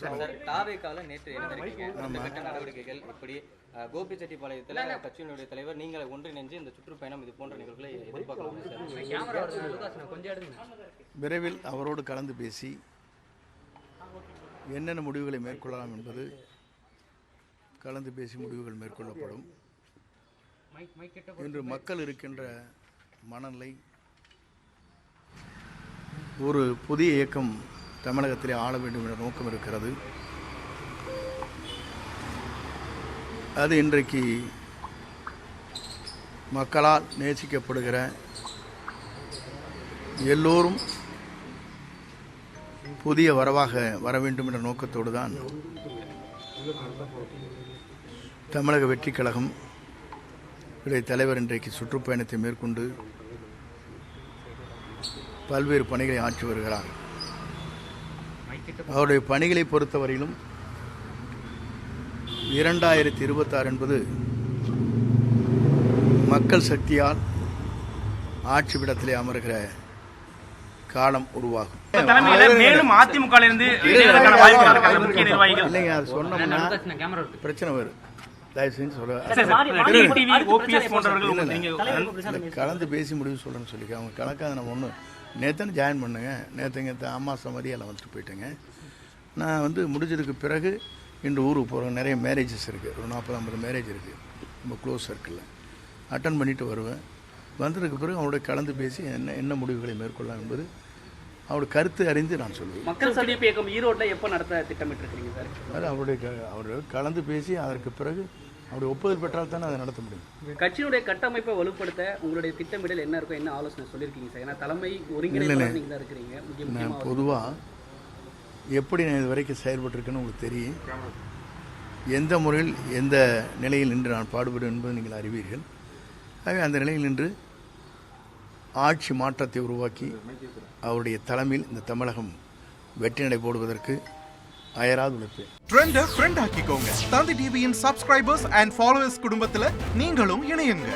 Sir, தாவேக்கால நேற்று எழுந்திருக்கீங்க. இந்த கட்ட நடவடிக்கைகள் இப்படி கோபிச்செட்டிப்பாளையத்தில் கட்சியினுடைய தலைவர் நீங்கள் ஒன்றிணைஞ்சு இந்த சுற்றுப்பயணம் இது போன்ற நிகழ்வுகளை எதிர்பார்க்கலாம் சார். விரைவில் அவரோடு கலந்து பேசி என்னென்ன முடிவுகளை மேற்கொள்ளலாம் என்பது கலந்து பேசி முடிவுகள் மேற்கொள்ளப்படும். இன்று மக்கள் இருக்கின்ற மனநிலை ஒரு புதிய இயக்கம் தமிழகத்திலே ஆள வேண்டும் என்ற நோக்கம் இருக்கிறது. அது இன்றைக்கு மக்களால் நேசிக்கப்படுகிற எல்லோரும் புதிய வரவாக வர வேண்டும் என்ற நோக்கத்தோடு தான் தமிழக வெற்றி கழகம் தலைவர் இன்றைக்கு சுற்றுப்பயணத்தை மேற்கொண்டு பல்வேறு பணிகளை ஆற்றி வருகிறார். அவருடைய பணிகளை பொறுத்தவரையிலும் 2026 என்பது மக்கள் சக்தியால் ஆட்சி விடத்திலே அமர்கிற காலம் உருவாகும். மேலும் அதிமுக இல்லைங்க, அது சொன்னோம்னா பிரச்சனை வரும். தயவு செஞ்சு கலந்து பேசி முடிவு சொல்லணும்னு சொல்லி அவங்க கணக்காக நம்ம ஒன்று நேற்று ஜாயின் பண்ணுங்க. நேற்று அம்மாசை மதியெல்லாம் வந்துட்டு போயிட்டேங்க. நான் முடிஞ்சதுக்கு பிறகு இன்று ஊருக்கு போகிறேன். நிறைய மேரேஜஸ் இருக்குது, ஒரு 40-50 மேரேஜ் இருக்குது ரொம்ப க்ளோஸ் சர்க்கிளில். அட்டன் பண்ணிவிட்டு வருவேன். வந்ததுக்கு பிறகு அவருடைய கலந்து பேசி என்ன முடிவுகளை மேற்கொள்ளலாம் என்பது அவருடைய கருத்து அறிந்து நான் சொல்லுவேன். மக்கள் சந்திப்பு இயக்கம் ஈரோட்டில் எப்போ நடத்த திட்டமிட்டிருக்கீங்க சார்? அது அவர் கலந்து பேசி அதற்கு பிறகு அவருடைய ஒப்புதல் பெற்றால் தானே அதை நடத்த முடியும். கட்சியினுடைய கட்டமைப்பை வலுப்படுத்த உங்களுடைய திட்டமிடல் என்ன இருக்கும், என்ன ஆலோசனை சொல்லியிருக்கீங்க சார்? ஏன்னா தலைமை ஒருங்கிணைப்பாளர் நீங்கள் தான் இருக்கிறீங்க. நான் பொதுவாக எப்படி நான் இது வரைக்கும் செயல்பட்டிருக்கேன்னு உங்களுக்கு தெரியும். எந்த முறையில் எந்த நிலையில் நின்று நான் பாடுபடும் என்பது நீங்கள் அறிவீர்கள். ஆகவே அந்த நிலையில் நின்று ஆட்சி மாற்றத்தை உருவாக்கி அவருடைய தலைமையில் இந்த தமிழகம் வெற்றி நடை போடுவதற்கு அயராது உழைப்பேன். ட்ரெண்டை ஃப்ரெண்ட் ஆக்கிக்கோங்க. தந்தி டிவியின் சப்ஸ்கிரைபர்ஸ் அண்ட் ஃபாலோவர்ஸ் குடும்பத்தில் நீங்களும் இணையுங்க.